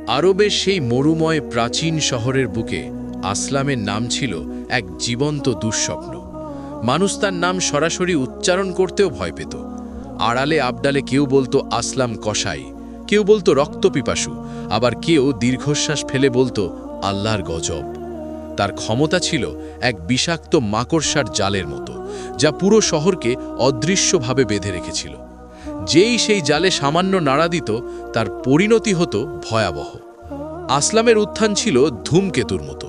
আরবের সেই মরুময় প্রাচীন শহরের বুকে আসলামের নাম ছিল এক জীবন্ত দুঃস্বপ্ন। মানুষ তার নাম সরাসরি উচ্চারণ করতেও ভয় পেত। আড়ালে আবডালে কেউ বলতো আসলাম কসাই, কেউ বলতো রক্তপিপাসু, আবার কেউ দীর্ঘশ্বাস ফেলে বলতো আল্লাহর গজব। তার ক্ষমতা ছিল এক বিষাক্ত মাকড়সার জালের মতো, যা পুরো শহরকে অদৃশ্যভাবে বেঁধে রেখেছিল। যেই সেই জালে সামান্য নাড়া দিত, তার পরিণতি হতো ভয়াবহ। আসলামের উত্থান ছিল ধূমকেতুর মতো।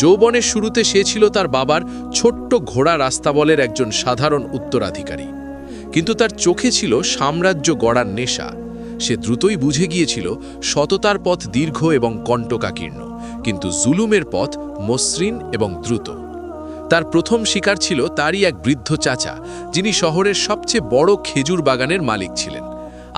যৌবনের শুরুতে সে ছিল তার বাবার ছোট্ট ঘোড়া রাস্তাবলের একজন সাধারণ উত্তরাধিকারী, কিন্তু তার চোখে ছিল সাম্রাজ্য গড়ার নেশা। সে দ্রুতই বুঝে গিয়েছিল সততার পথ দীর্ঘ এবং কণ্টকাকীর্ণ, কিন্তু জুলুমের পথ মসৃণ এবং দ্রুত। তার প্রথম শিকার ছিল তারই এক বৃদ্ধ চাচা, যিনি শহরের সবচেয়ে বড় খেজুর বাগানের মালিক ছিলেন।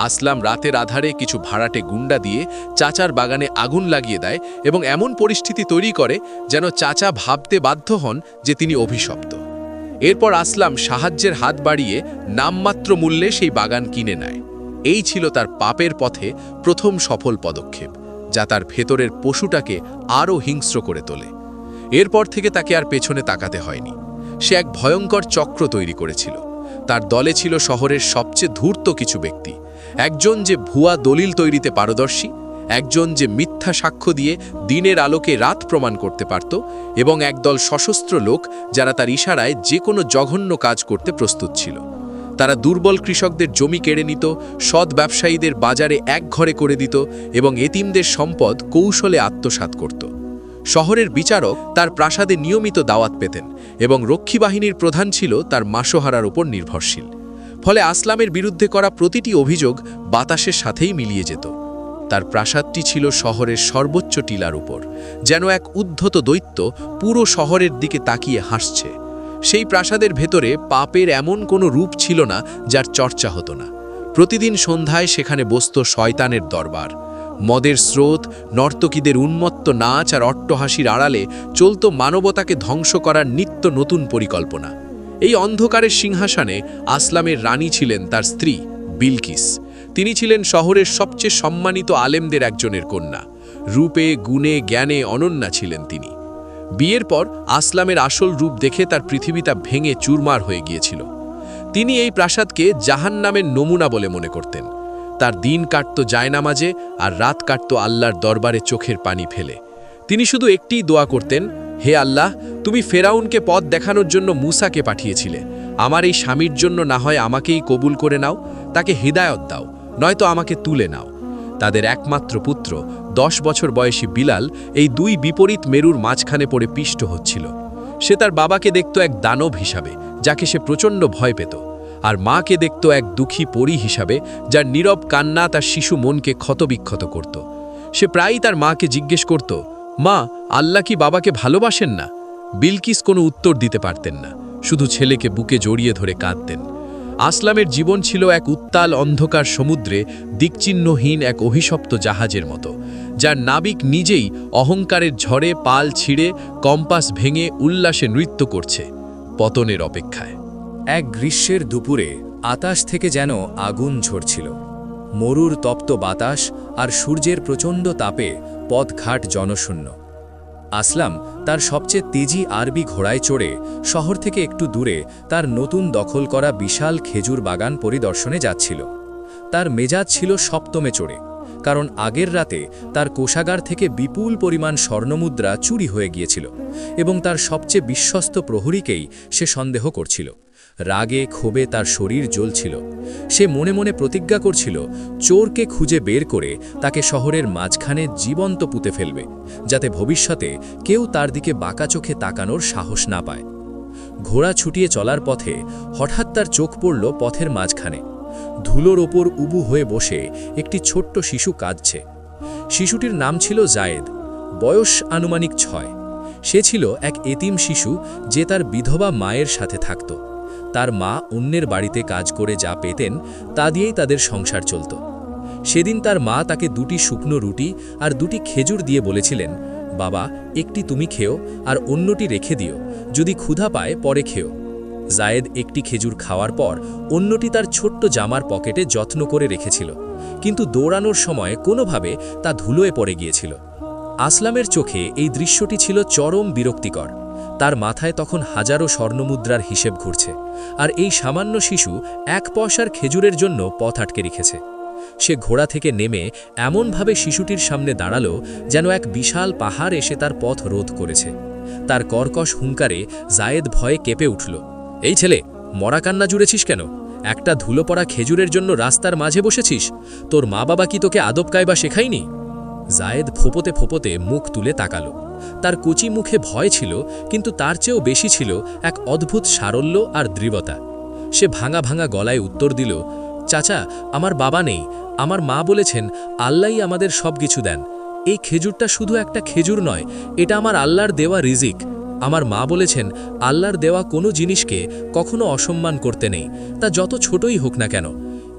আসলাম রাতের আধারে কিছু ভাড়াটে গুন্ডা দিয়ে চাচার বাগানে আগুন লাগিয়ে দেয় এবং এমন পরিস্থিতি তৈরি করে যেন চাচা ভাবতে বাধ্য হন যে তিনি অভিশপ্ত। এরপর আসলাম সাহায্যের হাত বাড়িয়ে নামমাত্র মূল্যে সেই বাগান কিনে নেয়। এই ছিল তার পাপের পথে প্রথম সফল পদক্ষেপ, যা তার ভেতরের পশুটাকে আরও হিংস্র করে তোলে। এরপর থেকে তাকে আর পেছনে তাকাতে হয়নি। সে এক ভয়ঙ্কর চক্র তৈরি করেছিল। তার দলে ছিল শহরের সবচেয়ে ধূর্ত কিছু ব্যক্তি, একজন যে ভুয়া দলিল তৈরিতে পারদর্শী, একজন যে মিথ্যা সাক্ষ্য দিয়ে দিনের আলোকে রাত প্রমাণ করতে পারত, এবং একদল সশস্ত্র লোক যারা তার ইশারায় যে কোনো জঘন্য কাজ করতে প্রস্তুত ছিল। তারা দুর্বল কৃষকদের জমি কেড়ে নিত, সৎ ব্যবসায়ীদের বাজারে একঘরে করে দিত এবং এতিমদের সম্পদ কৌশলে আত্মসাৎ করত। শহরের বিচারক তার প্রাসাদে নিয়মিত দাওয়াত পেতেন এবং রক্ষী বাহিনীর প্রধান ছিল তার মাসোহারার উপর নির্ভরশীল। ফলে আসলামের বিরুদ্ধে করা প্রতিটি অভিযোগ বাতাসের সাথেই মিলিয়ে যেত। তার প্রাসাদটি ছিল শহরের সর্বোচ্চ টিলার উপর, যেন এক উদ্ধত দৈত্য পুরো শহরের দিকে তাকিয়ে হাসছে। সেই প্রাসাদের ভেতরে পাপের এমন কোনো রূপ ছিল না যার চর্চা হতো না। প্রতিদিন সন্ধ্যায় সেখানে বসত শয়তানের দরবার। মদের স্রোত, নর্তকীদের উন্মত্ত নাচ আর অট্টহাসির আড়ালে চলত মানবতাকে ধ্বংস করার নিত্য নতুন পরিকল্পনা। এই অন্ধকারের সিংহাসনে আসলামের রানী ছিলেন তার স্ত্রী বিলকিস। তিনি ছিলেন শহরের সবচেয়ে সম্মানিত আলেমদের একজনের কন্যা। রূপে, গুণে, জ্ঞানে অনন্যা ছিলেন তিনি। বিয়ের পর আসলামের আসল রূপ দেখে তার পৃথিবীটা ভেঙে চুরমার হয়ে গিয়েছিল। তিনি এই প্রাসাদকে জাহান্নামের নমুনা বলে মনে করতেন। তার দিন কাটত জায়নামাজে আর রাত কাটত আল্লাহর দরবারে চোখের পানি ফেলে। তিনি শুধু একটিই দোয়া করতেন, হে আল্লাহ, তুমি ফেরাউনকে পথ দেখানোর জন্য মূসাকে পাঠিয়েছিলে। আমার এই স্বামীর জন্য না হয় আমাকেই কবুল করে নাও, তাকে হিদায়ত দাও, নয়তো আমাকে তুলে নাও। তাদের একমাত্র পুত্র 10 বছর বয়সী বিলাল এই দুই বিপরীত মেরুর মাঝখানে পড়ে পিষ্ট হচ্ছিল। সে তার বাবাকে দেখত এক দানব হিসাবে, যাকে সে প্রচণ্ড ভয় পেত, আর মাকে দেখত এক দুঃখী পরী হিসাবে, যার নীরব কান্না তার শিশু মনকে ক্ষতবিক্ষত করত। সে প্রায়ই তার মাকে জিজ্ঞেস করত, মা, আল্লাহ কি বাবাকে ভালোবাসেন না? বিলকিস কোনো উত্তর দিতে পারতেন না, শুধু ছেলেকে বুকে জড়িয়ে ধরে কাঁদতেন। আসলামের জীবন ছিল এক উত্তাল অন্ধকার সমুদ্রে দিকচিহ্নহীন এক অভিশপ্ত জাহাজের মতো, যার নাবিক নিজেই অহংকারের ঝড়ে পাল ছিঁড়ে কম্পাস ভেঙে উল্লাসে নৃত্য করছে, পতনের অপেক্ষায়। এক গ্রীষ্মের দুপুরে আকাশ থেকে যেন আগুন ঝরছিল। মরুর তপ্ত বাতাস আর সূর্যের প্রচণ্ড তাপে পথঘাট জনশূন্য। আসলাম তার সবচেয়ে তেজি আরবি ঘোড়ায় চড়ে শহর থেকে একটু দূরে তার নতুন দখল করা বিশাল খেজুর বাগান পরিদর্শনে যাচ্ছিল। তার মেজাজ ছিল সপ্তমে চড়ে, কারণ আগের রাতে তার কোষাগার থেকে বিপুল পরিমাণ স্বর্ণমুদ্রা চুরি হয়ে গিয়েছিল এবং তার সবচেয়ে বিশ্বস্ত প্রহরীকেই সে সন্দেহ করছিল। রাগে ক্ষোভে তার শরীর জ্বলছিল। সে মনে মনে প্রতিজ্ঞা করছিল চোরকে খুঁজে বের করে তাকে শহরের মাঝখানে জীবন্ত পুঁতে ফেলবে, যাতে ভবিষ্যতে কেউ তার দিকে বাঁকা চোখে তাকানোর সাহস না পায়। ঘোড়া ছুটিয়ে চলার পথে হঠাৎ তার চোখ পড়ল পথের মাঝখানে। ধুলোর ওপর উবু হয়ে বসে একটি ছোট্ট শিশু কাঁদছে। শিশুটির নাম ছিল জায়েদ, বয়স আনুমানিক 6। সে ছিল এক এতিম শিশু যে তার বিধবা মায়ের সাথে থাকত। তার মা অন্যের বাড়িতে কাজ করে যা পেতেন তা দিয়েই তাদের সংসার চলত। সেদিন তার মা তাকে 2টি শুকনো রুটি আর 2টি খেজুর দিয়ে বলেছিলেন, বাবা, একটি তুমি খেও আর অন্যটি রেখে দিও, যদি ক্ষুধা পায় পরে খেও। জায়েদ একটি খেজুর খাওয়ার পর অন্যটি তার ছোট্ট জামার পকেটে যত্ন করে রেখেছিল, কিন্তু দৌড়ানোর সময় কোনোভাবে তা ধুলোয় পড়ে গিয়েছিল। আসলামের চোখে এই দৃশ্যটি ছিল চরম বিরক্তিকর। তার মাথায় তখন হাজারো স্বর্ণমুদ্রার হিসেব ঘুরছে, আর এই সামান্য শিশু 1 পয়সার খেজুরের জন্য পথ আটকে রেখেছে। সে ঘোড়া থেকে নেমে এমনভাবে শিশুটির সামনে দাঁড়ালো যেন এক বিশাল পাহাড় এসে তার পথ রোধ করেছে। তার কর্কশ হুঙ্কারে জায়েদ ভয়ে কেঁপে উঠল। এই ছেলে, মরা কান্না জুড়েছিস কেন? একটা ধুলো পড়া খেজুরের জন্য রাস্তার মাঝে বসেছিস? তোর মা বাবা কি তোকে আদব কায়বা শেখায়নি? জায়েদ ফোঁপতে ফোঁপতে মুখ তুলে তাকালো। তার কচি মুখে ভয় ছিল, কিন্তু তার চেয়েও বেশি ছিল এক অদ্ভুত সারল্য আর দৃঢ়তা। সে ভাঙা ভাঙা গলায় উত্তর দিল, চাচা, আমার বাবা নেই। আমার মা বলেছেন আল্লাহই আমাদের সব কিছু দেন। এই খেজুরটা শুধু একটা খেজুর নয়, এটা আমার আল্লাহর দেওয়া রিজিক। আমার মা বলেছেন আল্লাহর দেওয়া কোনো জিনিসকে কখনো অসম্মান করতে নেই, তা যত ছোটই হোক না কেন।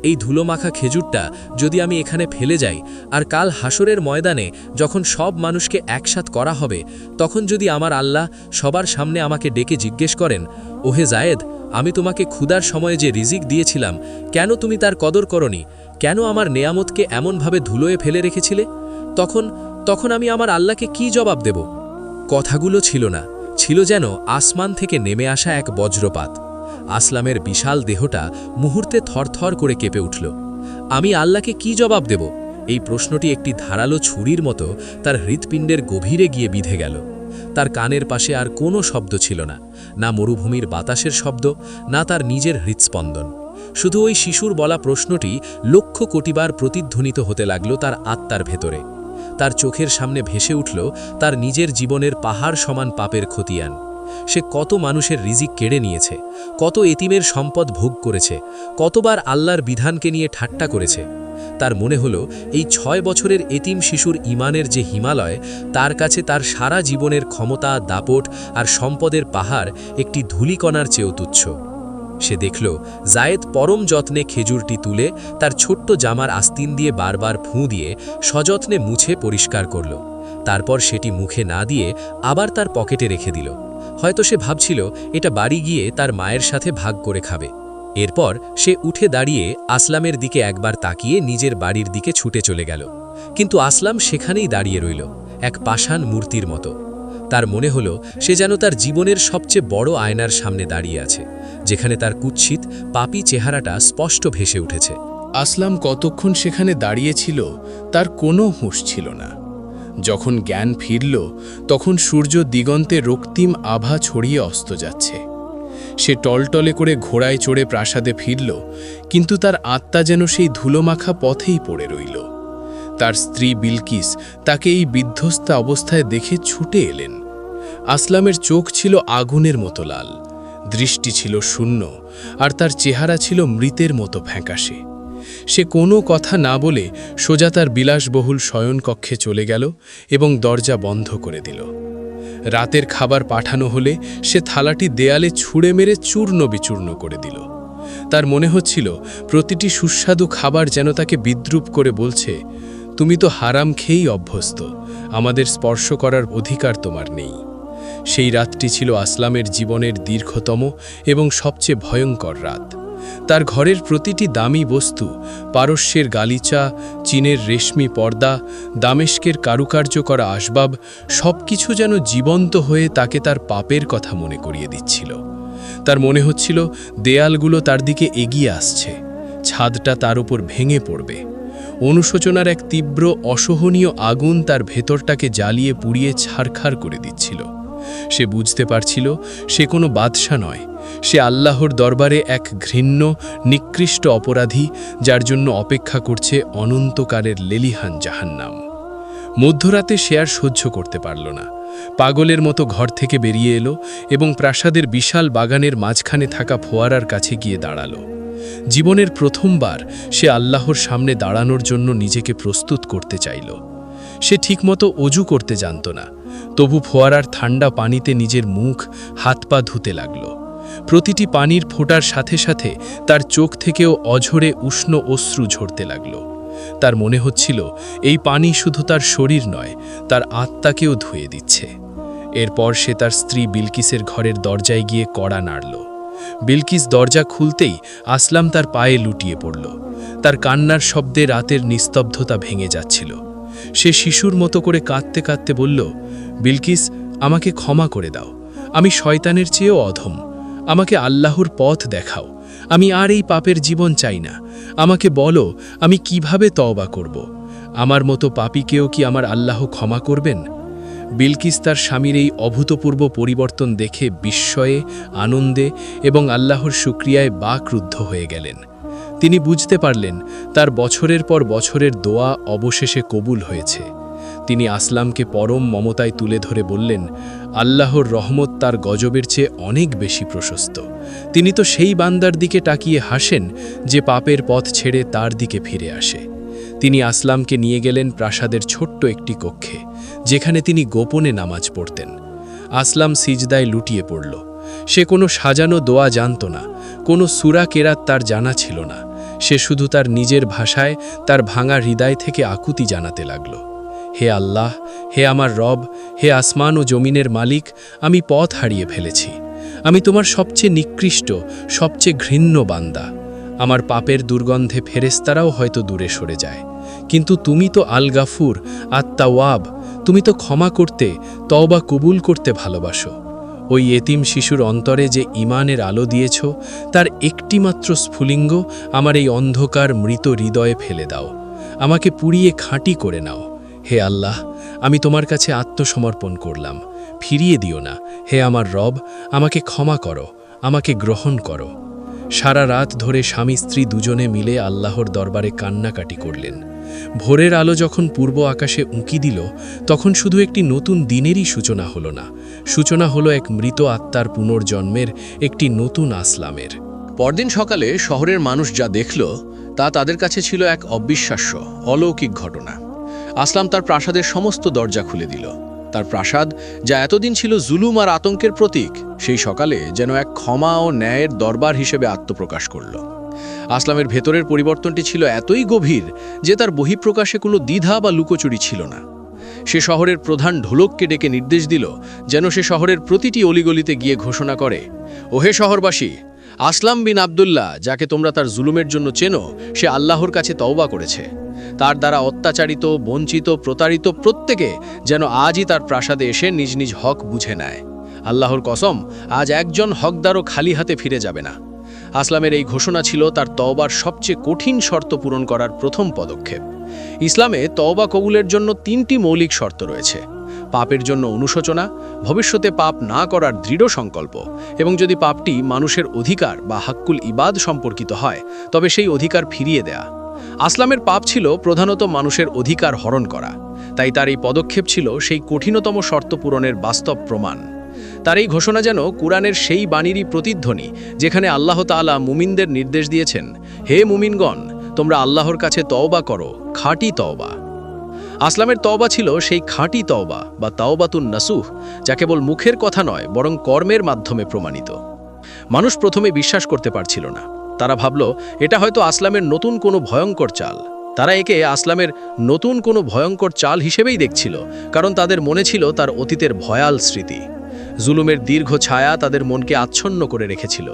এই ধুলোমাখা খেজুরটা যদি আমি এখানে ফেলে যাই, আর কাল হাসরের ময়দানে যখন সব মানুষকে একসাথ করা হবে, তখন যদি আমার আল্লাহ সবার সামনে আমাকে ডেকে জিজ্ঞেস করেন, ওহে জায়েদ, আমি তোমাকে ক্ষুধার সময়ে যে রিজিক দিয়েছিলাম, কেন তুমি তার কদর করনি? কেন আমার নেয়ামতকে এমনভাবে ধুলোয় ফেলে রেখেছিলে? তখন আমি আমার আল্লাহকে কি জবাব দেব? কথাগুলো ছিল না, ছিল যেন আসমান থেকে নেমে আসা এক বজ্রপাত। আসলামের বিশাল দেহটা মুহূর্তে থরথর করে কেঁপে উঠল। আমি আল্লাহকে কি জবাব দেব? এই প্রশ্নটি একটি ধারালো ছুরির মতো তার হৃৎপিণ্ডের গভীরে গিয়ে বিঁধে গেল। তার কানের পাশে আর কোনো শব্দ ছিল না, না মরুভূমির বাতাসের শব্দ, না তার নিজের হৃৎস্পন্দন। শুধু ওই শিশুর বলা প্রশ্নটি লক্ষ কোটিবার প্রতিধ্বনিত হতে লাগল তার আত্মার ভেতরে। তার চোখের সামনে ভেসে উঠল তার নিজের জীবনের পাহাড় সমান পাপের খতিয়ান। সে কত মানুষের রিজিক কেড়ে নিয়েছে, কত এতিমের সম্পদ ভোগ করেছে, কতবার আল্লাহর বিধানকে নিয়ে ঠাট্টা করেছে। তার মনে হলো এই 6 বছরের এতিম শিশুর ঈমানের যে হিমালয়, তার কাছে তার সারা জীবনের ক্ষমতা, দাপট আর সম্পদের পাহাড় একটি ধূলিকণার চেয়েও তুচ্ছ। সে দেখল জায়েদ পরম যত্নে খেজুরটি তুলে তার ছোট্ট জামার আস্তিন দিয়ে বারবার ফুঁ দিয়ে সযত্নে মুছে পরিষ্কার করল। তারপর সেটি মুখে না দিয়ে আবার তার পকেটে রেখে দিল। হয়তো সে ভাবছিল এটা বাড়ি গিয়ে তার মায়ের সাথে ভাগ করে খাবে। এরপর সে উঠে দাঁড়িয়ে আসলামের দিকে একবার তাকিয়ে নিজের বাড়ির দিকে ছুটে চলে গেল। কিন্তু আসলাম সেখানেই দাঁড়িয়ে রইল, এক পাষাণ মূর্তির মতো। তার মনে হলো সে যেন তার জীবনের সবচেয়ে বড় আয়নার সামনে দাঁড়িয়ে আছে, যেখানে তার কুৎসিত পাপী চেহারাটা স্পষ্ট ভেসে উঠেছে। আসলাম কতক্ষণ সেখানে দাঁড়িয়েছিল তার কোনো হুঁশ ছিল না। যখন জ্ঞান ফিরল, তখন সূর্য দিগন্তে রক্তিম আভা ছড়িয়ে অস্ত যাচ্ছে। সে টলটলে করে ঘোড়ায় চড়ে প্রাসাদে ফিরল, কিন্তু তার আত্মা যেন সেই ধুলোমাখা পথেই পড়ে রইল। তার স্ত্রী বিলকিস তাকে এই বিধ্বস্ত অবস্থায় দেখে ছুটে এলেন। আসলামের চোখ ছিল আগুনের মতো লাল, দৃষ্টি ছিল শূন্য, আর তার চেহারা ছিল মৃতের মতো ফ্যাকাশে। সে কোনো কথা না বলে সোজা তার বিলাসবহুল শয়নকক্ষে চলে গেল এবং দরজা বন্ধ করে দিল। রাতের খাবার পাঠানো হলে সে থালাটি দেয়ালে ছুঁড়ে মেরে চূর্ণ বিচূর্ণ করে দিল। তার মনে হচ্ছিল প্রতিটি সুস্বাদু খাবার যেন তাকে বিদ্রূপ করে বলছে, তুমি তো হারাম খেয়েই অভ্যস্ত, আমাদের স্পর্শ করার অধিকার তোমার নেই। সেই রাতটি ছিল আসলামের জীবনের দীর্ঘতম এবং সবচেয়ে ভয়ঙ্কর রাত। তার ঘরের প্রতিটি দামি বস্তু, পারস্যের গালিচা, চীনের রেশমি পর্দা, দামেস্কের কারুকার্য করা আসবাব, সবকিছু যেন জীবন্ত হয়ে তাকে তার পাপের কথা মনে করিয়ে দিচ্ছিল। তার মনে হচ্ছিল দেয়ালগুলো তার দিকে এগিয়ে আসছে, ছাদটা তার উপর ভেঙে পড়বে। অনুশোচনার এক তীব্র অসহনীয় আগুন তার ভেতরটাকে জ্বালিয়ে পুড়িয়ে ছারখার করে দিচ্ছিল। সে বুঝতে পারছিল সে কোনো বাদশা নয়, সে আল্লাহর দরবারে এক ঘৃণ্য নিকৃষ্ট অপরাধী, যার জন্য অপেক্ষা করছে অনন্তকালের লেলিহান জাহান্নাম। মধ্যরাতে সে আর সহ্য করতে পারল না। পাগলের মতো ঘর থেকে বেরিয়ে এলো এবং প্রাসাদের বিশাল বাগানের মাঝখানে থাকা ফোয়ারার কাছে গিয়ে দাঁড়াল। জীবনের প্রথমবার সে আল্লাহর সামনে দাঁড়ানোর জন্য নিজেকে প্রস্তুত করতে চাইল। সে ঠিকমতো অজু করতে জানত না, তবু ফোয়ারার ঠান্ডা পানিতে নিজের মুখ, হাত পা ধুতে লাগল। প্রতিটি পানির ফোঁটার সাথে সাথে তার চোখ থেকেও অঝরে উষ্ণ অশ্রু ঝরতে লাগল। তার মনে হচ্ছিল এই পানি শুধু তার শরীর নয়, তার আত্মাকেও ধুয়ে দিচ্ছে। এরপর সে তার স্ত্রী বিলকিসের ঘরের দরজায় গিয়ে কড়া নাড়ল। বিলকিস দরজা খুলতেই আসলাম তার পায়ে লুটিয়ে পড়ল। তার কান্নার শব্দে রাতের নিস্তব্ধতা ভেঙে যাচ্ছিল। সে শিশুর মতো করে কাঁদতে কাঁদতে বলল, বিলকিস, আমাকে ক্ষমা করে দাও। আমি শয়তানের চেয়েও অধম। আমাকে আল্লাহর পথ দেখাও। আমি আর এই পাপের জীবন চাই না। আমাকে বলো, আমি কিভাবে তওবা করব। আমার মতো পাপীকেও কি আমার আল্লাহ ক্ষমা করবেন? বিলকিস তার স্বামীর এই অভূতপূর্ব পরিবর্তন দেখে বিস্ময়ে, আনন্দে এবং আল্লাহর শুকরিয়ায় বাকরুদ্ধ হয়ে গেলেন। তিনি বুঝতে পারলেন তার বছরের পর বছরের দোয়া অবশেষে কবুল হয়েছে। তিনি আসলামকে পরম মমতায় তুলে ধরে বললেন, আল্লাহর রহমত তার গজবের চেয়ে অনেক বেশি প্রশস্ত। তিনি তো সেই বান্দার দিকে তাকিয়ে হাসেন যে পাপের পথ ছেড়ে তার দিকে ফিরে আসে। তিনি আসলামকে নিয়ে গেলেন প্রাসাদের ছোট্ট একটি কক্ষে, যেখানে তিনি গোপনে নামাজ পড়তেন। আসলাম সিজদায় লুটিয়ে পড়ল। সে কোনো সাজানো দোয়া জানত না, কোনো সূরা কেরাত তার জানা ছিল না। সে শুধু তার নিজের ভাষায় তার ভাঙা হৃদয় থেকে আকুতি জানাতে লাগল, হে আল্লাহ, হে আমার রব, হে আসমান ও জমিনের মালিক, আমি পথ হারিয়ে ফেলেছি। আমি তোমার সবচেয়ে নিকৃষ্ট, সবচেয়ে ঘৃণ্য বান্দা। আমার পাপের দুর্গন্ধে ফেরেশতারাও হয়তো দূরে সরে যায়, কিন্তু তুমি তো আল গাফুর, আত-তাওয়াব। তুমি তো ক্ষমা করতে, তওবা কবুল করতে ভালোবাসো। ওই এতিম শিশুর অন্তরে যে ঈমানের আলো দিয়েছ, তার একটিমাত্র স্ফুলিঙ্গ আমার এই অন্ধকার মৃত হৃদয়ে ফেলে দাও। আমাকে পুড়িয়ে খাঁটি করে নাও। হে আল্লাহ, আমি তোমার কাছে আত্মসমর্পণ করলাম। ফিরিয়ে দিও না। হে আমার রব, আমাকে ক্ষমা করো, আমাকে গ্রহণ করো। সারা রাত ধরে স্বামী স্ত্রী দুজনে মিলে আল্লাহর দরবারে কান্নাকাটি করলেন। ভোরের আলো যখন পূর্ব আকাশে উঁকি দিল, তখন শুধু একটি নতুন দিনেরই সূচনা হলো না, সূচনা হলো এক মৃত আত্মার পুনর্জন্মের, একটি নতুন আসলামের। পরদিন সকালে শহরের মানুষ যা দেখল তা তাদের কাছে ছিল এক অবিশ্বাস্য, অলৌকিক ঘটনা। আসলাম তার প্রাসাদের সমস্ত দরজা খুলে দিল। তার প্রাসাদ, যা এতদিন ছিল জুলুম আর আতঙ্কের প্রতীক, সেই সকালে যেন এক ক্ষমা ও ন্যায়ের দরবার হিসেবে আত্মপ্রকাশ করল। আসলামের ভেতরের পরিবর্তনটি ছিল এতই গভীর যে তার বহিঃপ্রকাশে কোনো দ্বিধা বা লুকোচুরি ছিল না। সে শহরের প্রধান ঢোলককে ডেকে নির্দেশ দিল যেন সে শহরের প্রতিটি অলিগলিতে গিয়ে ঘোষণা করে, ওহে শহরবাসী, আসলাম বিন আবদুল্লাহ, যাকে তোমরা তার জুলুমের জন্য চেনো, সে আল্লাহর কাছে তওবা করেছে। তার দ্বারা অত্যাচারিত, বঞ্চিত, প্রতারিত প্রত্যেকে যেন আজই তার প্রাসাদে এসে নিজ নিজ হক বুঝে নেয়। আল্লাহর কসম, আজ একজন হকদারও খালি হাতে ফিরে যাবে না। আসলামের এই ঘোষণা ছিল তার তওবার সবচেয়ে কঠিন শর্ত পূরণ করার প্রথম পদক্ষেপ। ইসলামে তওবা কবুলের জন্য 3টি মৌলিক শর্ত রয়েছে: পাপের জন্য অনুশোচনা, ভবিষ্যতে পাপ না করার দৃঢ় সংকল্প, এবং যদি পাপটি মানুষের অধিকার বা হাক্কুল ইবাদ সম্পর্কিত হয়, তবে সেই অধিকার ফিরিয়ে দেয়া। আসলামের পাপ ছিল প্রধানত মানুষের অধিকার হরণ করা, তাই তার এই পদক্ষেপ ছিল সেই কঠিনতম শর্ত পূরণের বাস্তব প্রমাণ। তার এই ঘোষণা যেন কুরআনের সেই বাণীরই প্রতিধ্বনি, যেখানে আল্লাহ তাআলা মুমিনদের নির্দেশ দিয়েছেন, হে মুমিনগণ, তোমরা আল্লাহর কাছে তওবা করো, খাঁটি তওবা। আসলামের তওবা ছিল সেই খাঁটি তওবা বা তাওবাতুন নাসুহ, যা কেবল মুখের কথা নয়, বরং কর্মের মাধ্যমে প্রমাণিত। মানুষ প্রথমে বিশ্বাস করতে পারছিল না। তারা ভাবল এটা হয়তো আসলামের নতুন কোনো ভয়ঙ্কর চাল। তারা একে আসলামের নতুন কোনো ভয়ঙ্কর চাল হিসেবেই দেখছিল, কারণ তাদের মনে ছিল তার অতীতের ভয়াল স্মৃতি। জুলুমের দীর্ঘ ছায়া তাদের মনকে আচ্ছন্ন করে রেখেছিল।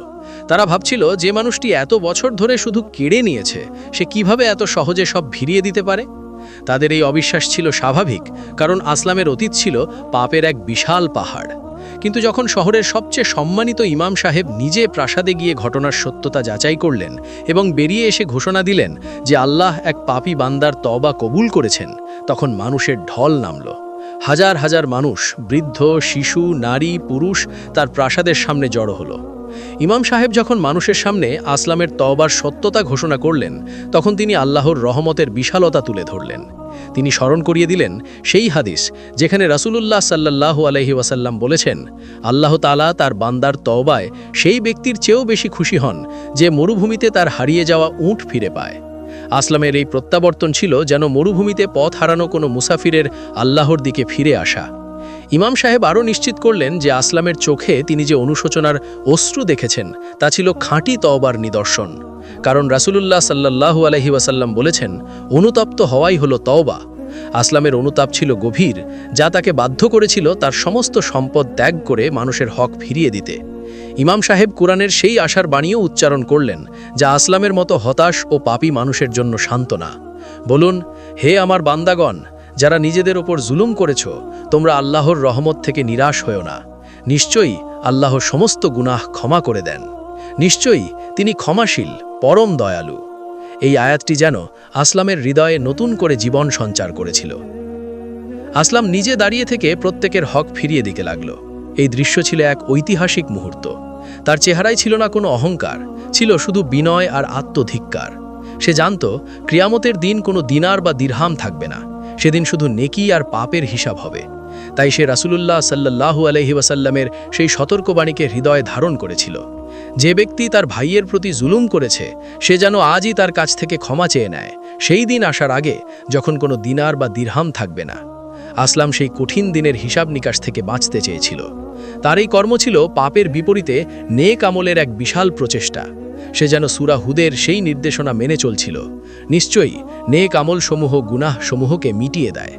তারা ভাবছিল যে মানুষটি এত বছর ধরে শুধু কেড়ে নিয়েছে, সে কিভাবে এত সহজে সব ভিড়িয়ে দিতে পারে। তাদের এই অবিশ্বাস ছিল স্বাভাবিক, কারণ আসলামের অতীত ছিল পাপের এক বিশাল পাহাড়। কিন্তু যখন শহরের সবচেয়ে সম্মানিত ইমাম সাহেব নিজে প্রাসাদে গিয়ে ঘটনার সত্যতা যাচাই করলেন এবং বেরিয়ে এসে ঘোষণা দিলেন যে আল্লাহ এক পাপী বান্দার তওবা কবুল করেছেন, তখন মানুষের ঢল নামল। হাজার হাজার মানুষ, বৃদ্ধ, শিশু, নারী, পুরুষ তার প্রাসাদের সামনে জড়ো হলো। ইমাম সাহেব যখন মানুষের সামনে আসলামের তওবার সত্যতা ঘোষণা করলেন, তখন তিনি আল্লাহর রহমতের বিশালতা তুলে ধরলেন। তিনি স্মরণ করিয়ে দিলেন সেই হাদিস যেখানে রাসূলুল্লাহ সাল্লাল্লাহু আলাইহি ওয়াসাল্লাম বলেছেন, আল্লাহ তাআলা তার বান্দার তওবায় সেই ব্যক্তির চেয়েও বেশি খুশি হন যে মরুভূমিতে তার হারিয়ে যাওয়া উট ফিরে পায়। আসলামের এই প্রত্যাবর্তন ছিল যেন মরুভূমিতে পথ হারানো কোনো মুসাফিরের আল্লাহর দিকে ফিরে আসা। ইমাম সাহেব আরও নিশ্চিত করলেন যে আসলামের চোখে তিনি যে অনুশোচনার অশ্রু দেখেছেন তা ছিল খাঁটি তওবার নিদর্শন। কারণ রাসূলুল্লাহ সাল্লাল্লাহু আলাইহি ওয়াসাল্লাম বলেছেন, অনুতপ্ত হওয়াই হলো তওবা। আসলামের অনুতাপ ছিল গভীর, যা তাকে বাধ্য করেছিল তার সমস্ত সম্পদ ত্যাগ করে মানুষের হক ফিরিয়ে দিতে। ইমাম সাহেব কোরআনের সেই আশার বাণীও উচ্চারণ করলেন, যা আসলামের মতো হতাশ ও পাপী মানুষের জন্য সান্ত্বনা। বলুন, হে আমার বান্দাগণ, যারা নিজেদের ওপর জুলুম করেছ, তোমরা আল্লাহর রহমত থেকে নিরাশ হও না। নিশ্চয়ই আল্লাহ সমস্ত গুনাহ ক্ষমা করে দেন। নিশ্চয়ই তিনি ক্ষমাশীল, পরম দয়ালু। এই আয়াতটি যেন আসলামের হৃদয়ে নতুন করে জীবন সঞ্চার করেছিল। আসলাম নিজে দাঁড়িয়ে থেকে প্রত্যেকের হক ফিরিয়ে দিতে লাগল। এই দৃশ্য ছিল এক ঐতিহাসিক মুহূর্ত। তার চেহারায় ছিল না কোনো অহংকার, ছিল শুধু বিনয় আর আত্মধিক্কার। সে জানত কিয়ামতের দিন কোনো দিনার বা দিরহাম থাকবে না, সেদিন শুধু নেকি আর পাপের হিসাব হবে। তাই সে রাসূলুল্লাহ সাল্লাল্লাহু আলাইহি ওয়াসাল্লামের সেই সতর্কবাণীকে হৃদয়ে ধারণ করেছিল। যে ব্যক্তি তার ভাইয়ের প্রতি জুলুম করেছে, সে যেন আজই তার কাছ থেকে ক্ষমা চেয়ে নেয়, সেই দিন আসার আগে যখন কোনো দিনার বা দিরহাম থাকবে না। আসলাম সেই কঠিন দিনের হিসাব নিকাশ থেকে বাঁচতে চেয়েছিল। তার এই কর্ম ছিল পাপের বিপরীতে নেক আমলের এক বিশাল প্রচেষ্টা। সে যেন সূরা হুদের সেই নির্দেশনা মেনে চলছিল, নিশ্চয়ই নেক আমলসমূহ গুনাহসমূহকে মিটিয়ে দেয়।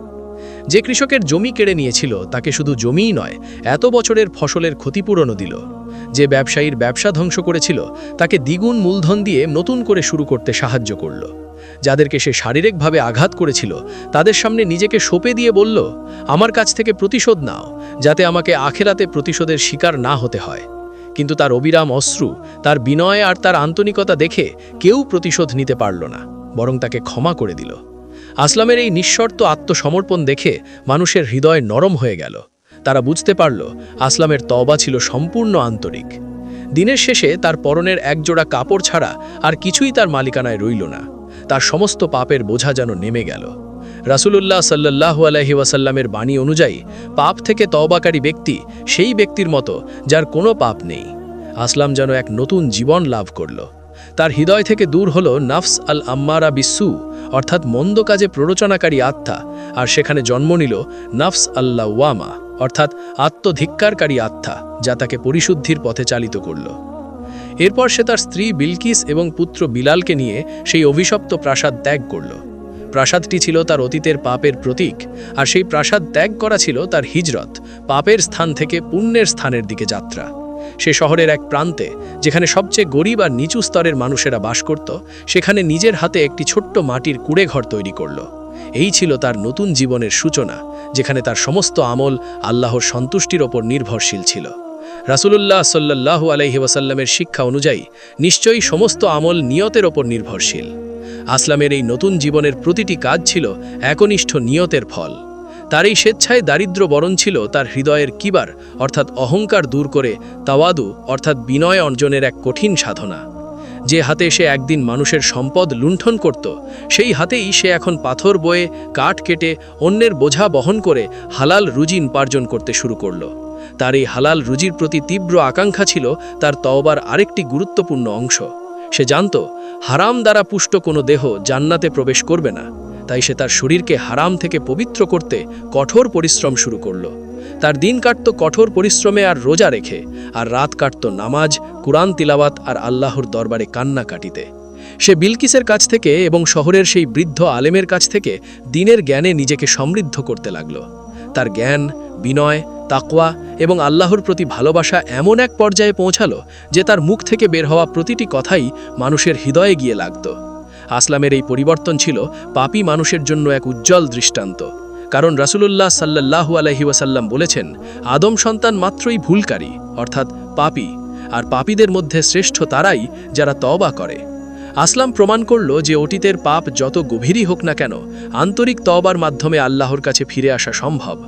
যে কৃষকের জমি কেড়ে নিয়েছিল, তাকে শুধু জমিই নয়, এত বছরের ফসলের ক্ষতিপূরণও দিল। যে ব্যবসায়ীর ব্যবসা ধ্বংস করেছিল, তাকে দ্বিগুণ মূলধন দিয়ে নতুন করে শুরু করতে সাহায্য করল। যাদেরকে সে শারীরিকভাবে আঘাত করেছিল, তাদের সামনে নিজেকে সঁপে দিয়ে বলল, আমার কাছ থেকে প্রতিশোধ নাও, যাতে আমাকে আখেরাতে প্রতিশোধের শিকার না হতে হয়। কিন্তু তার অবিরাম অশ্রু, তার বিনয় আর তার আন্তরিকতা দেখে কেউ প্রতিশোধ নিতে পারল না, বরং তাকে ক্ষমা করে দিল। আসলামের এই নিঃশর্ত আত্মসমর্পণ দেখে মানুষের হৃদয় নরম হয়ে গেল। তারা বুঝতে পারল আসলামের তওবা ছিল সম্পূর্ণ আন্তরিক। দিনের শেষে তার পরনের একজোড়া কাপড় ছাড়া আর কিছুই তার মালিকানায় রইল না। তার সমস্ত পাপের বোঝা যেন নেমে গেল। রাসূলুল্লাহ সাল্লাল্লাহু আলাইহি ওয়াসাল্লামের বাণী অনুযায়ী পাপ থেকে তওবাকারী ব্যক্তি সেই ব্যক্তির মতো যার কোনো পাপ নেই। আসলাম যেন এক নতুন জীবন লাভ করল। তার হৃদয় থেকে দূর হলো নাফস আল আম্মারা বিসু, অর্থাৎ মন্দ কাজে প্ররোচনাকারী আত্মা, আর সেখানে জন্ম নিল নাফস আল্লাওয়ামা, অর্থাৎ আত্মধিক্কারকারী আত্মা, যা তাকে পরিশুদ্ধির পথে চালিত করল। এরপর সে তার স্ত্রী বিলকিস এবং পুত্র বিলালকে নিয়ে সেই অভিশপ্ত প্রাসাদ ত্যাগ করল। প্রাসাদটি ছিল তার অতীতের পাপের প্রতীক, আর সেই প্রাসাদ ত্যাগ করা ছিল তার হিজরত, পাপের স্থান থেকে পুণ্যের স্থানের দিকে যাত্রা। সে শহরের এক প্রান্তে, যেখানে সবচেয়ে গরিব আর নিচু স্তরের মানুষেরা বাস করত, সেখানে নিজের হাতে একটি ছোট্ট মাটির কুঁড়েঘর তৈরি করল। এই ছিল তার নতুন জীবনের সূচনা, যেখানে তার সমস্ত আমল আল্লাহর সন্তুষ্টির ওপর নির্ভরশীল ছিল। রাসূলুল্লাহ সাল্লাল্লাহু আলাইহি ওয়াসাল্লামের শিক্ষা অনুযায়ী নিশ্চয়ই সমস্ত আমল নিয়তের ওপর নির্ভরশীল। আসলামের এই নতুন জীবনের প্রতিটি কাজ ছিল একনিষ্ঠ নিয়তের ফল। তার এই স্বেচ্ছায় দারিদ্র্য বরণ ছিল তার হৃদয়ের কিবার, অর্থাৎ অহংকার দূর করে তাওয়াদু, অর্থাৎ বিনয় অর্জনের এক কঠিন সাধনা। যে হাতে সে একদিন মানুষের সম্পদ লুণ্ঠন করত, সেই হাতেই সে এখন পাথর বয়ে, কাঠ কেটে, অন্যের বোঝা বহন করে হালাল রুজি উপার্জন করতে শুরু করল। তার এই হালাল রুজির প্রতি তীব্র আকাঙ্ক্ষা ছিল তার তওবার আরেকটি গুরুত্বপূর্ণ অংশ। সে জানত হারাম দ্বারা পুষ্ট কোনো দেহ জান্নাতে প্রবেশ করবে না, তাই সে তার শরীরকে হারাম থেকে পবিত্র করতে কঠোর পরিশ্রম শুরু করল। তার দিন কাটত কঠোর পরিশ্রমে আর রোজা রেখে, আর রাত কাটত নামাজ, কুরআন তিলাওয়াত আর আল্লাহর দরবারে কান্না কাটিতে। সে বিলকিসের কাছ থেকে এবং শহরের সেই বৃদ্ধ আলেমের কাছ থেকে দিনের জ্ঞানে নিজেকে সমৃদ্ধ করতে লাগল। তার জ্ঞান, বিনয়, তাকওয়া এবং আল্লাহর প্রতি ভালোবাসা এমন এক পর্যায়ে পৌঁছালো যে তার মুখ থেকে বের হওয়া প্রতিটি কথাই মানুষের হৃদয়ে গিয়ে লাগত। আসলামের এই পরিবর্তন ছিল পাপী মানুষের জন্য এক উজ্জ্বল দৃষ্টান্ত। কারণ রাসূলুল্লাহ সাল্লাল্লাহু আলাইহি ওয়াসাল্লাম বলেছেন, আদম সন্তান মাত্রই ভুলকারী, অর্থাৎ পাপী, আর পাপীদের মধ্যে শ্রেষ্ঠ তারাই যারা তওবা করে। আসলাম প্রমাণ করল যে অতীতের পাপ যত গভীরই হোক না কেন, আন্তরিক তওবার মাধ্যমে আল্লাহর কাছে ফিরে আসা সম্ভব।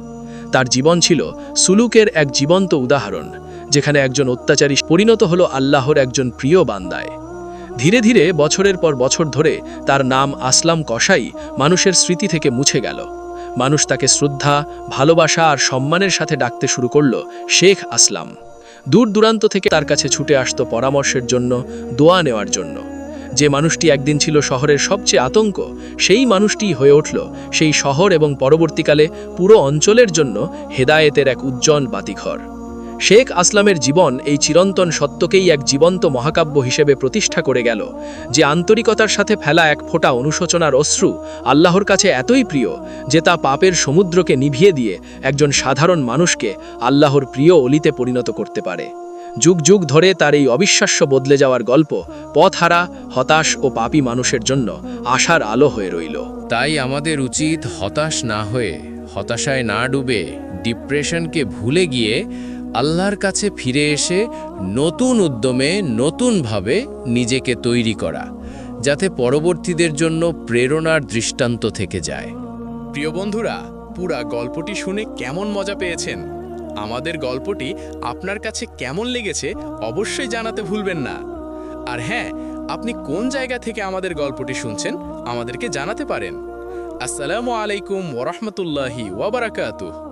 তার জীবন ছিল সুলুকের এক জীবন্ত উদাহরণ, যেখানে একজন অত্যাচারী পরিণত হলো আল্লাহর একজন প্রিয় বান্দায়। ধীরে ধীরে বছরের পর বছর ধরে তার নাম আসলাম কসাই মানুষের স্মৃতি থেকে মুছে গেল। মানুষ তাকে শ্রদ্ধা, ভালোবাসা আর সম্মানের সাথে ডাকতে শুরু করল শেখ আসলাম। দূর দূরান্ত থেকে তার কাছে ছুটে আসতো পরামর্শের জন্য, দোয়া নেওয়ার জন্য। যে মানুষটি একদিন ছিল শহরের সবচেয়ে আতঙ্ক, সেই মানুষটিই হয়ে উঠল সেই শহর এবং পরবর্তীকালে পুরো অঞ্চলের জন্য হেদায়েতের এক উজ্জ্বল বাতিঘর। শেখ আসলামের জীবন এই চিরন্তন সত্যকেই এক জীবন্ত মহাকাব্য হিসেবে প্রতিষ্ঠা করে গেল, যে আন্তরিকতার সাথে ফেলা এক ফোঁটা অনুশোচনার অশ্রু আল্লাহর কাছে এতই প্রিয় যে তা পাপের সমুদ্রকে নিভিয়ে দিয়ে একজন সাধারণ মানুষকে আল্লাহর প্রিয় অলিতে পরিণত করতে পারে। যুগ যুগ ধরে তার এই অবিশ্বাস্য বদলে যাওয়ার গল্প পথহারা, হতাশ ও পাপী মানুষের জন্য আশার আলো হয়ে রইল। তাই আমাদের উচিত হতাশ না হয়ে, হতাশায় না ডুবে, ডিপ্রেশনকে ভুলে গিয়ে আল্লাহর কাছে ফিরে এসে নতুন উদ্যমে, নতুনভাবে নিজেকে তৈরি করা, যাতে পরবর্তীদের জন্য প্রেরণার দৃষ্টান্ত থেকে যায়। প্রিয় বন্ধুরা, পুরা গল্পটি শুনে কেমন মজা পেয়েছেন? আমাদের গল্পটি আপনার কাছে কেমন লেগেছে অবশ্যই জানাতে ভুলবেন না। আর হ্যাঁ, আপনি কোন জায়গা থেকে আমাদের গল্পটি শুনছেন আমাদেরকে জানাতে পারেন। আসসালামু আলাইকুম ওয়া রাহমাতুল্লাহি ওয়া বারাকাতুহু।